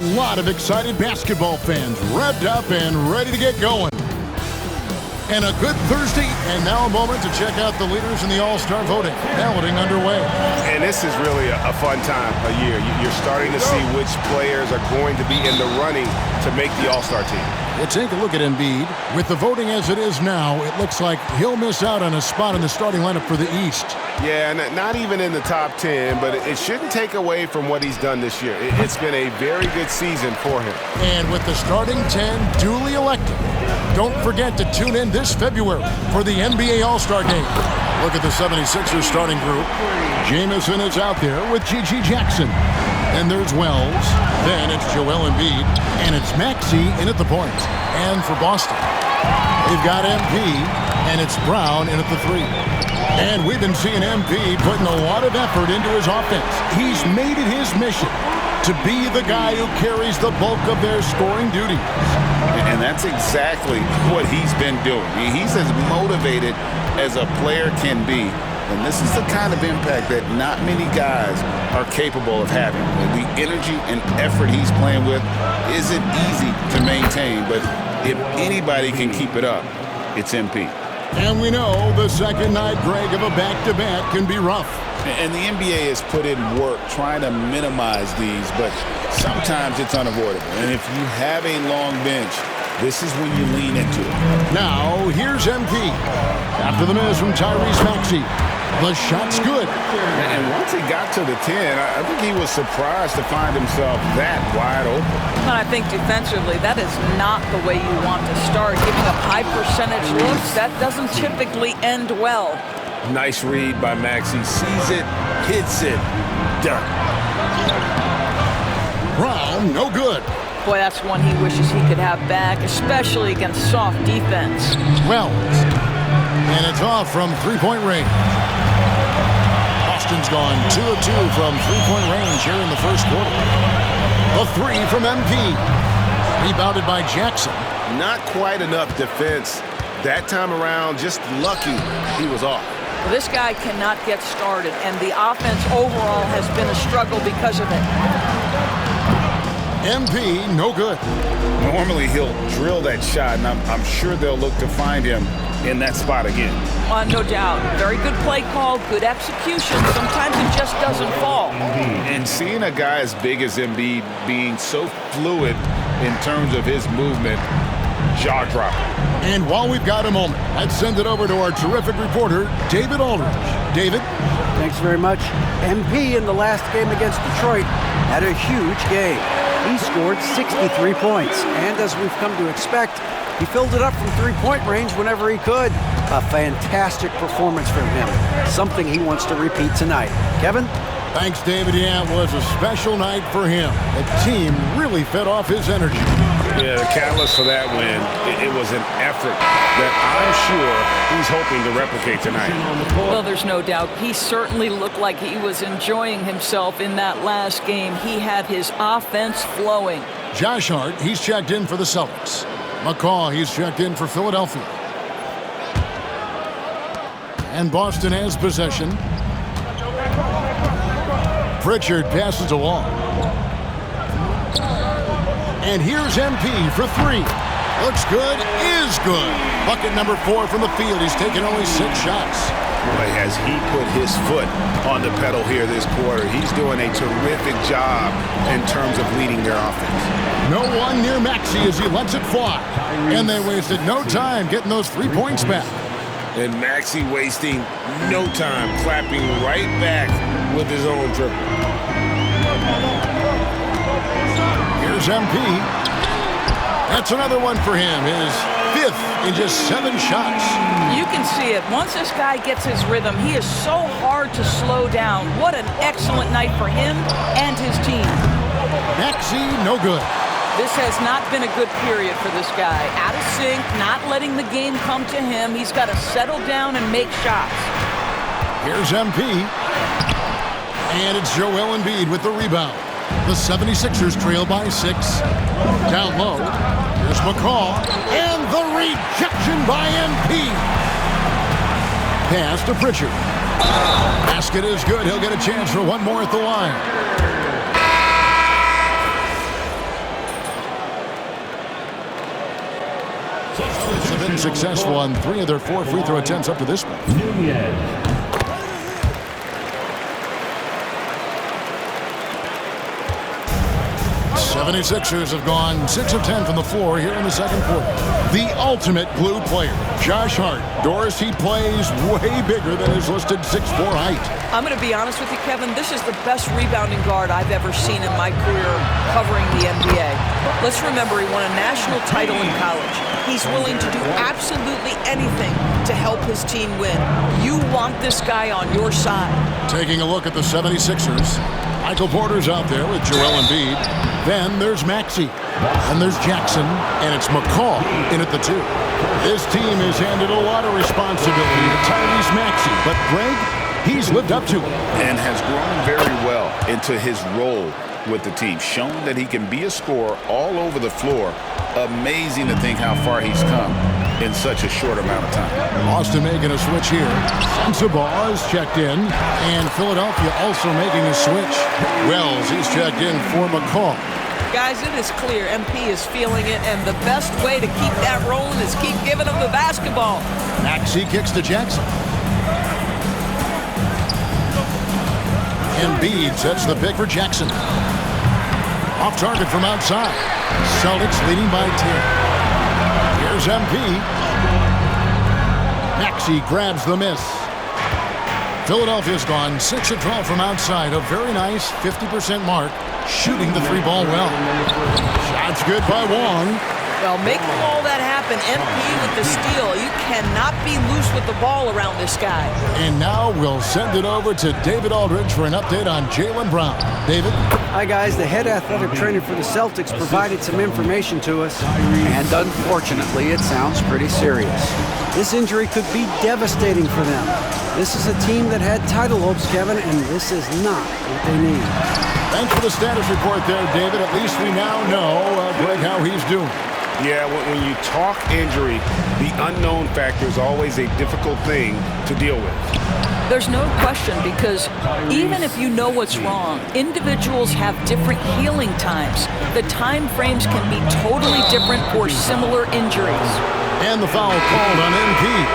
A lot of excited basketball fans revved up and ready to get going. And a good Thursday, and now a moment to check out the leaders in the All-Star voting. Balloting underway. And this is really a fun time of year. You're starting to see which players are going to be in the running to make the All-Star team. We'll take a look at Embiid. With the voting as it is now, it looks like he'll miss out on a spot in the starting lineup for the East. Yeah, not even in the top 10, but it shouldn't take away from what he's done this year. It's been a very good season for him. And with the starting 10 duly elected, don't forget to tune in this February for the NBA All-Star Game. Look at the 76ers starting group. Jamison is out there with G.G. Jackson. Then there's Wells. Then it's Joel Embiid. And it's Maxey in at the point. And for Boston, they've got MP, and it's Brown in at the 3. And we've been seeing MP putting a lot of effort into his offense. He's made it his mission to be the guy who carries the bulk of their scoring duties. And that's exactly what he's been doing. He's as motivated as a player can be. And this is the kind of impact that not many guys are capable of having. The energy and effort he's playing with isn't easy to maintain, but if anybody can keep it up, it's MP. And we know the second night, Greg, of a back-to-back can be rough. And the NBA has put in work trying to minimize these, but sometimes it's unavoidable. And if you have a long bench, this is when you lean into it. Now, here's MP. After the miss from Tyrese Maxey. The shot's good. And once he got to the 10, I think he was surprised to find himself that wide open. And I think defensively, that is not the way you want to start. Giving up high percentage looks, that doesn't typically end well. Nice read by Maxey. Sees it, hits it, done. Brown, no good. Boy, that's one he wishes he could have back, especially against soft defense. Wells. And it's off from three-point range. Boston's gone 2 of 2 from three-point range here in the first quarter. The 3 from MP. Rebounded by Jackson. Not quite enough defense that time around. Just lucky he was off. Well, this guy cannot get started, and the offense overall has been a struggle because of it. MP, no good. Normally he'll drill that shot, and I'm sure they'll look to find him in that spot again. No doubt. Very good play call, good execution. Sometimes it just doesn't fall. And seeing a guy as big as Embiid being so fluid in terms of his movement, jaw-dropping. And while we've got a moment, let's send it over to our terrific reporter, David Aldridge. David? Thanks very much. MP in the last game against Detroit had a huge game. He scored 63 points, and as we've come to expect, he filled it up from three-point range whenever he could. A fantastic performance from him, something he wants to repeat tonight. Kevin? Thanks, David. Yeah, it was a special night for him. The team really fed off his energy. Yeah, the catalyst for that win, it was an effort that I'm sure he's hoping to replicate tonight. Well, there's no doubt. He certainly looked like he was enjoying himself in that last game. He had his offense flowing. Josh Hart, he's checked in for the Celtics. McCaw, he's checked in for Philadelphia. And Boston has possession. Pritchard passes along. And here's MP for 3. Looks good, is good. Bucket number 4 from the field. He's taken only 6 shots. Boy, has he put his foot on the pedal here this quarter. He's doing a terrific job in terms of leading their offense. No one near Maxey as he lets it fly. And they wasted no time getting those 3 points back. And Maxey wasting no time, clapping right back with his own triple. Here's MP. That's another one for him. His 5th in just 7 shots. You can see it. Once this guy gets his rhythm, he is so hard to slow down. What an excellent night for him and his team. Maxey, no good. This has not been a good period for this guy. Out of sync, not letting the game come to him. He's got to settle down and make shots. Here's MP. And it's Joel Embiid with the rebound. The 76ers trail by 6. Down low. Here's McCaw. And the rejection by MP. Pass to Pritchard. Basket is good. He'll get a chance for one more at the line. Celtics have been successful on 3 of their 4 free throw attempts up to this point. 76ers have gone 6 of 10 from the floor here in the second quarter. The ultimate glue player, Josh Hart. Doris, he plays way bigger than his listed 6'4" height. I'm going to be honest with you, Kevin. This is the best rebounding guard I've ever seen in my career covering the NBA. Let's remember, he won a national title in college. He's willing to do absolutely anything to help his team win. You want this guy on your side. Taking a look at the 76ers. Michael Porter's out there with Joel Embiid. Then there's Maxey. And there's Jackson. And it's McCall in at the 2. This team has handed a lot of responsibility to Tyrese Maxey. But Greg, he's lived up to it. And has grown very well into his role with the team. Shown that he can be a scorer all over the floor. Amazing to think how far he's come in such a short amount of time. Boston making a switch here. Sensabaugh is checked in. And Philadelphia also making a switch. Wells, he's checked in for McCall. Guys, it is clear MP is feeling it, and the best way to keep that rolling is keep giving him the basketball. Maxey kicks to Jackson. Embiid sets the pick for Jackson. Off target from outside. Celtics leading by 10. Here's MP. Maxey grabs the miss. Philadelphia's gone 6 of 12 from outside. A very nice 50% mark. Shooting the 3-ball well. Shots good by Wong. Well, making all that happen, MP with the steal. You cannot be loose with the ball around this guy. And now we'll send it over to David Aldridge for an update on Jaylen Brown. David? Hi, guys. The head athletic trainer for the Celtics provided some information to us, and unfortunately, it sounds pretty serious. This injury could be devastating for them. This is a team that had title hopes, Kevin, and this is not what they need. Thanks for the status report there, David. At least we now know, Greg, how he's doing. Yeah, when you talk injury, the unknown factor is always a difficult thing to deal with. There's no question, because even if you know what's wrong, individuals have different healing times. The time frames can be totally different for similar injuries. And the foul called on MP.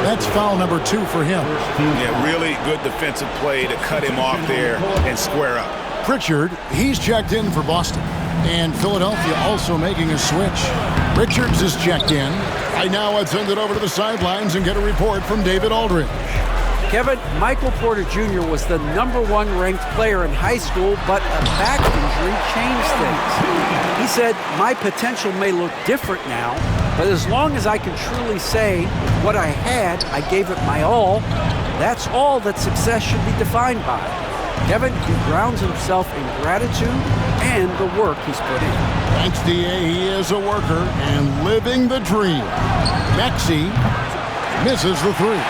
That's foul number 2 for him. Yeah, really good defensive play to cut him off there and square up. Pritchard, he's checked in for Boston. And Philadelphia also making a switch. Richards is checked in. Right now, I'd send it over to the sidelines and get a report from David Aldridge. Kevin, Michael Porter Jr. was the #1 ranked player in high school, but a back injury changed things. He said, "My potential may look different now, but as long as I can truly say what I had, I gave it my all, that's all that success should be defined by." Kevin, he grounds himself in gratitude and the work he's put in. Thanks, D.A. He is a worker and living the dream. Maxey misses the 3.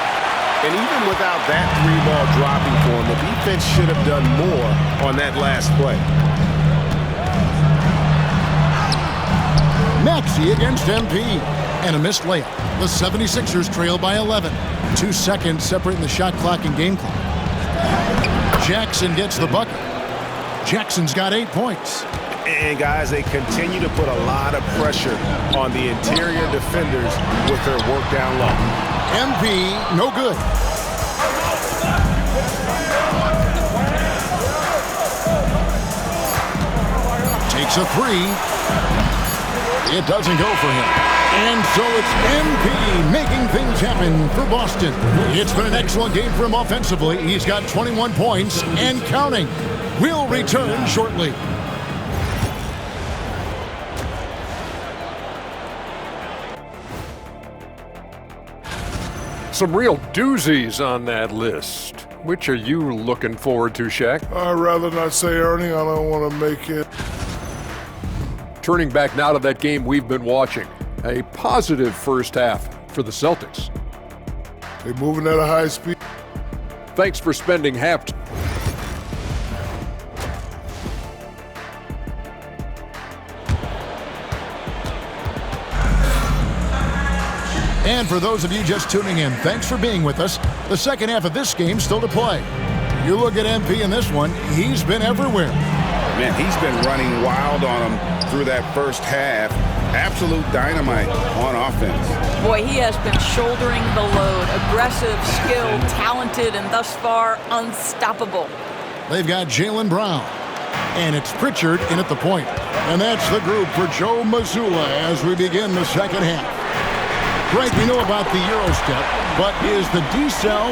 And even without that 3-ball dropping for him, the defense should have done more on that last play. Maxey against MP. And a missed layup. The 76ers trail by 11. 2 seconds separating the shot clock and game clock. Jackson gets the bucket. Jackson's got 8 points. And guys, they continue to put a lot of pressure on the interior defenders with their work down low. MP, no good. Takes a 3. It doesn't go for him. And so it's MP making things happen for Boston. It's been an excellent game for him offensively. He's got 21 points and counting. We'll return shortly. Some real doozies on that list. Which are you looking forward to, Shaq? I'd rather not say, Ernie. I don't want to make it. Turning back now to that game we've been watching. A positive first half for the Celtics. They're moving at a high speed. Thanks for spending half. And for those of you just tuning in, thanks for being with us. The second half of this game still to play. You look at MP in this one, he's been everywhere. Man, he's been running wild on him through that first half. Absolute dynamite on offense. Boy, he has been shouldering the load. Aggressive, skilled, talented, and thus far unstoppable. They've got Jaylen Brown. And it's Pritchard in at the point. And that's the group for Joe Mazzulla as we begin the second half. Greg, we know about the Euro step, but is the decel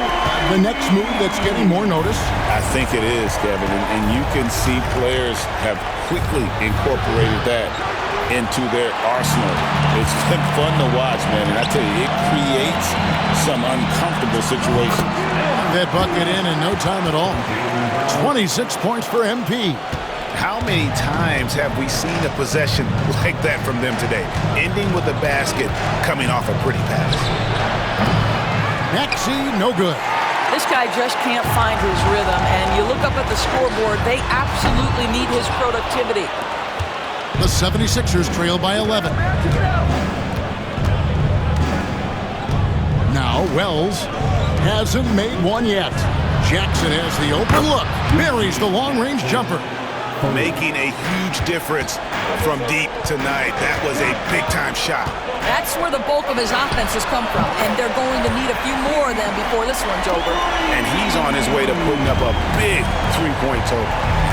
the next move that's getting more notice? I think it is, Kevin, and you can see players have quickly incorporated that into their arsenal. It's been fun to watch, man, and I tell you, it creates some uncomfortable situations. That bucket in no time at all. 26 points for MP. How many times have we seen a possession like that from them today, ending with a basket coming off a pretty pass? Maxey, no good. This guy just can't find his rhythm, and you look up at the scoreboard, they absolutely need his productivity. The 76ers trail by 11. Now Wells hasn't made one yet. Jackson has the open look. Buries the long-range jumper. Making a huge difference from deep tonight. That was a big-time shot. That's where the bulk of his offense has come from, and they're going to need a few more of them before this one's over. And he's on his way to putting up a big three-point total.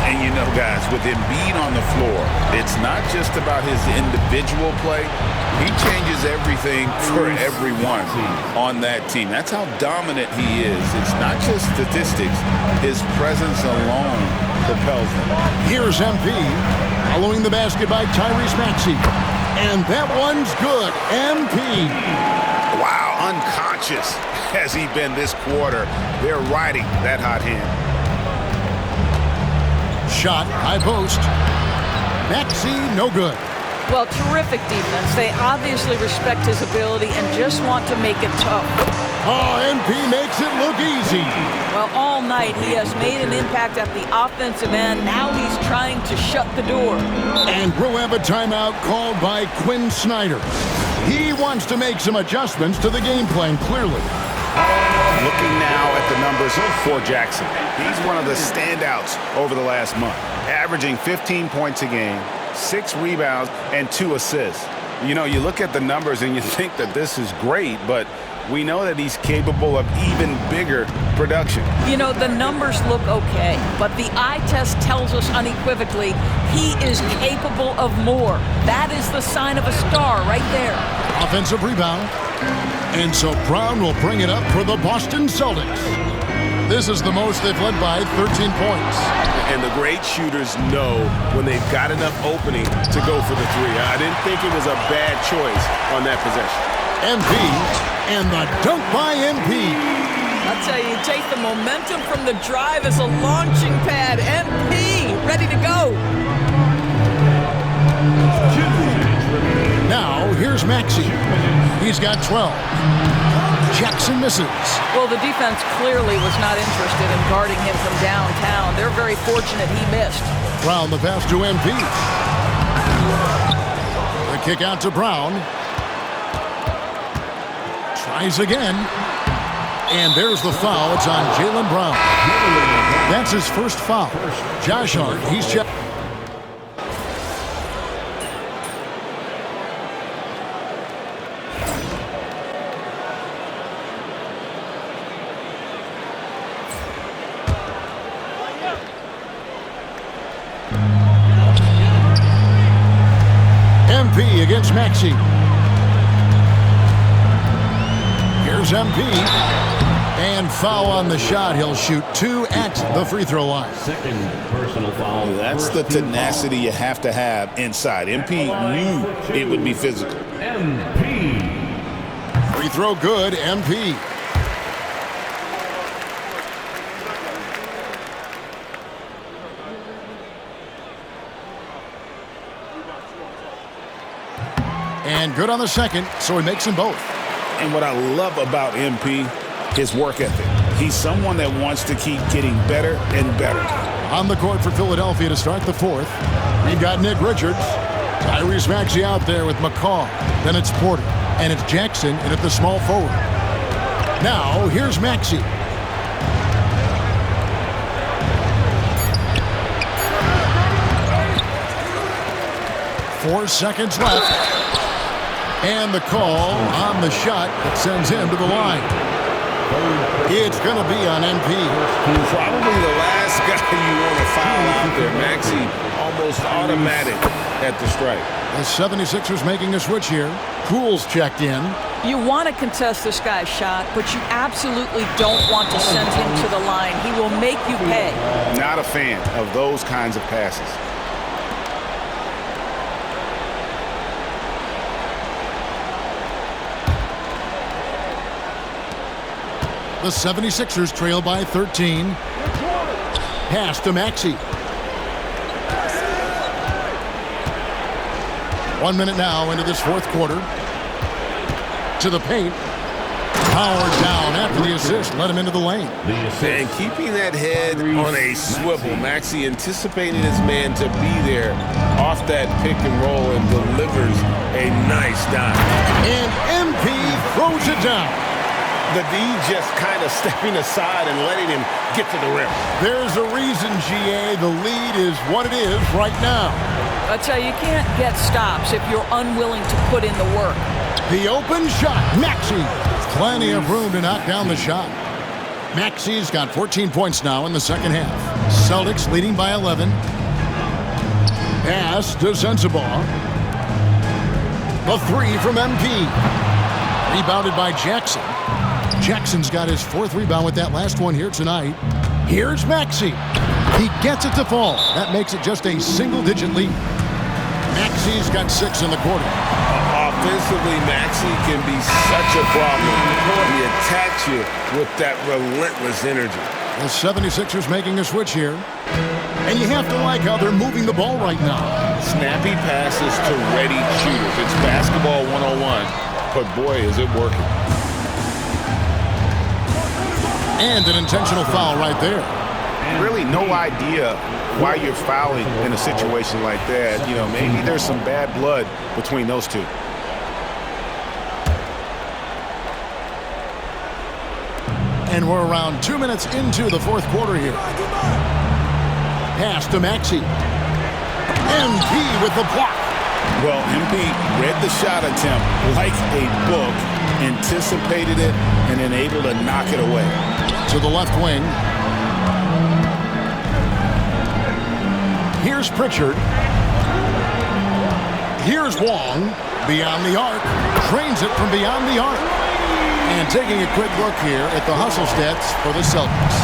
And you know, guys, with Embiid on the floor, it's not just about his individual play. He changes everything for everyone on that team. That's how dominant he is. It's not just statistics. His presence alone propels them. Here's MP, following the basket by Tyrese Maxey. And that one's good. MP. Wow, unconscious has he been this quarter. They're riding that hot hand. Shot, high post. Maxey, no good. Well, terrific defense. They obviously respect his ability and just want to make it tough. Oh, MP makes it look easy. Well, all night he has made an impact at the offensive end. Now he's trying to shut the door. And we'll have a timeout called by Quinn Snyder. He wants to make some adjustments to the game plan, clearly. Looking now at the numbers for Jackson. He's one of the standouts over the last month, averaging 15 points a game, 6 rebounds, and 2 assists. You know, you look at the numbers and you think that this is great, but we know that he's capable of even bigger production. You know, the numbers look okay, but the eye test tells us unequivocally he is capable of more. That is the sign of a star right there. Offensive rebound. And so Brown will bring it up for the Boston Celtics. This is the most they've led by 13 points. And the great shooters know when they've got enough opening to go for the three. I didn't think it was a bad choice on that possession. MP, and the dunk by MP. I'll tell you, take the momentum from the drive as a launching pad. MP, ready to go. Now, here's Maxey. He's got 12. Jackson misses. Well, the defense clearly was not interested in guarding him from downtown. They're very fortunate he missed. Brown the pass to MP. The kick out to Brown. Tries again. And there's the foul. It's on Jaylen Brown. That's his first foul. Josh Hart, he's checked. MP against Maxey. Here's MP. And foul on the shot. He'll shoot 2 at the free throw line. Second personal foul. That's the tenacity you have to have inside. MP knew it would be physical. MP. Free throw good, MP. And good on the second, so he makes them both. And what I love about MP, his work ethic. He's someone that wants to keep getting better and better. On the court for Philadelphia to start the fourth. We've got Nick Richards. Tyrese Maxey out there with McCaw. Then it's Porter. And it's Jackson in at the small forward. Now, here's Maxey. Four seconds left. And the call on the shot that sends him to the line. It's going to be on MP. Probably the last guy you want to foul out there. Maxey almost automatic at the strike. The 76ers making a switch here. Poole's checked in. You want to contest this guy's shot, but you absolutely don't want to send him to the line. He will make you pay. Not a fan of those kinds of passes. The 76ers trail by 13. Pass to Maxey. 1 minute now into this fourth quarter. To the paint. Power down after the assist. Let him into the lane. And keeping that head on a swivel. Maxey anticipating his man to be there off that pick and roll and delivers a nice dime. And MP throws it down. The D just kind of stepping aside and letting him get to the rim. There's a reason, GA, the lead is what it is right now. I tell you, you can't get stops if you're unwilling to put in the work. The open shot, Maxey. Plenty of room to knock down the shot. Maxey's got 14 points now in the second half. Celtics leading by 11. Pass to Sensabaugh. The three from MP. Rebounded by Jackson. Jackson's got his fourth rebound with that last one here tonight. Here's Maxey. He gets it to fall. That makes it just a single-digit lead. Maxey's got 6 in the quarter. Offensively, Maxey can be such a problem. He attacks you with that relentless energy. The 76ers making a switch here. And you have to like how they're moving the ball right now. Snappy passes to ready shooters. It's basketball 101, but boy, is it working. And an intentional foul right there. Really no idea why you're fouling in a situation like that. You know, maybe there's some bad blood between those two. And we're around 2 minutes into the fourth quarter here. Pass to Maxey. MP with the block. Well, MP read the shot attempt like a book, anticipated it, and then able to knock it away. To the left wing. Here's Pritchard. Here's Wong. Beyond the arc. Trains it from beyond the arc. And taking a quick look here at the hustle stats for the Celtics.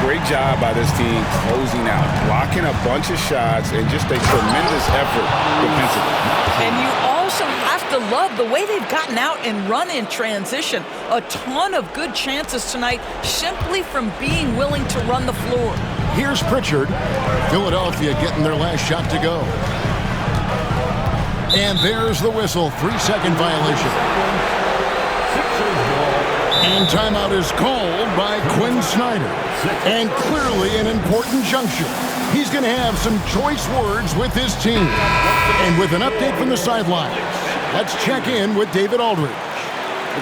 Great job by this team closing out, blocking a bunch of shots, and just a tremendous effort defensively. And you also have to love the way they've gotten out and run in transition. A ton of good chances tonight simply from being willing to run the floor. Here's Pritchard. Philadelphia getting their last shot to go. And there's the whistle. 3-second violation. And timeout is called by Quinn Snyder. And clearly an important juncture. He's going to have some choice words with his team. And with an update from the sidelines, let's check in with David Aldridge.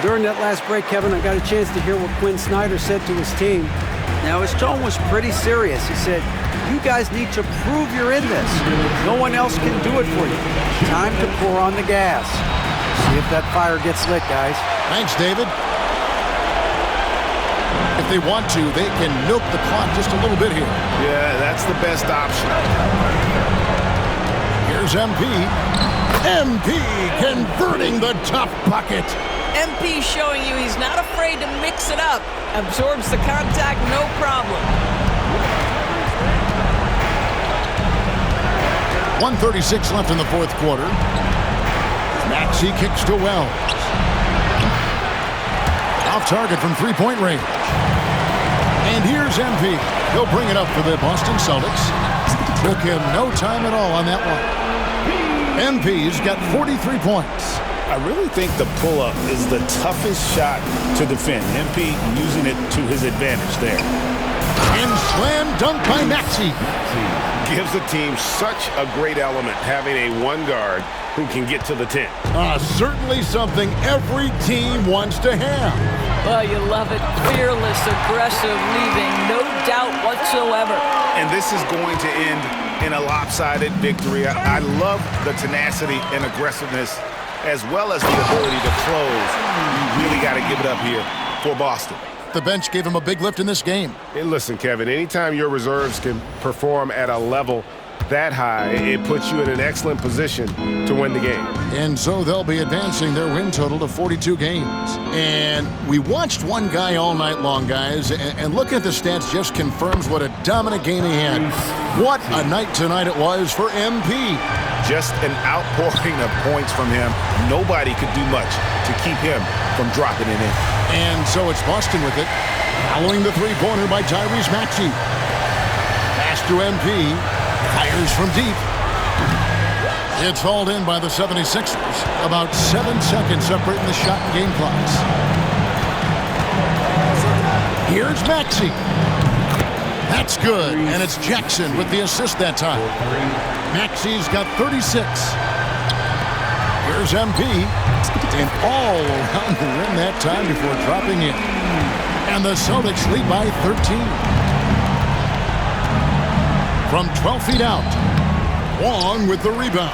During that last break, Kevin, I got a chance to hear what Quinn Snyder said to his team. Now, his tone was pretty serious. He said, you guys need to prove you're in this. No one else can do it for you. Time to pour on the gas. See if that fire gets lit, guys. Thanks, David. If they want to, they can milk the clock just a little bit here. Yeah, that's the best option. Here's MP. MP converting the top bucket. MP showing you he's not afraid to mix it up. Absorbs the contact, no problem. 1:36 left in the fourth quarter. Maxey kicks to Wells. Off target from three-point range. And here's MP. He'll bring it up for the Boston Celtics. Took him no time at all on that one. MP's got 43 points. I really think the pull-up is the toughest shot to defend. MP using it to his advantage there. And slam dunk by Maxey. Gives the team such a great element having a one guard who can get to the 10. Certainly something every team wants to have. Well, you love it. Fearless, aggressive, leaving no doubt whatsoever. And this is going to end in a lopsided victory. I love the tenacity and aggressiveness as well as the ability to close. You really got to give it up here for Boston. The bench gave him a big lift in this game. And listen, Kevin, anytime your reserves can perform at a level that high, it puts you in an excellent position to win the game. And so they'll be advancing their win total to 42 games. And we watched one guy all night long, guys, and looking at the stats just confirms what a dominant game he had. What a night tonight it was for MP. Just an outpouring of points from him. Nobody could do much to keep him from dropping it in. And so it's Boston with it, following the three-pointer by Tyrese Maxey. Pass to MP. Fires from deep. It's hauled in by the 76ers. About 7 seconds separating the shot and game clocks. Here's Maxey. That's good. And it's Jackson with the assist that time. Maxey's got 36. Here's MP. And all around the rim that time before dropping in. And the Celtics lead by 13. From 12 feet out, Wong with the rebound.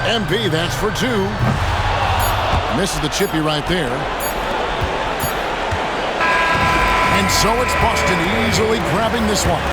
MP, that's for two. Misses the chippy right there. And so it's Boston easily grabbing this one.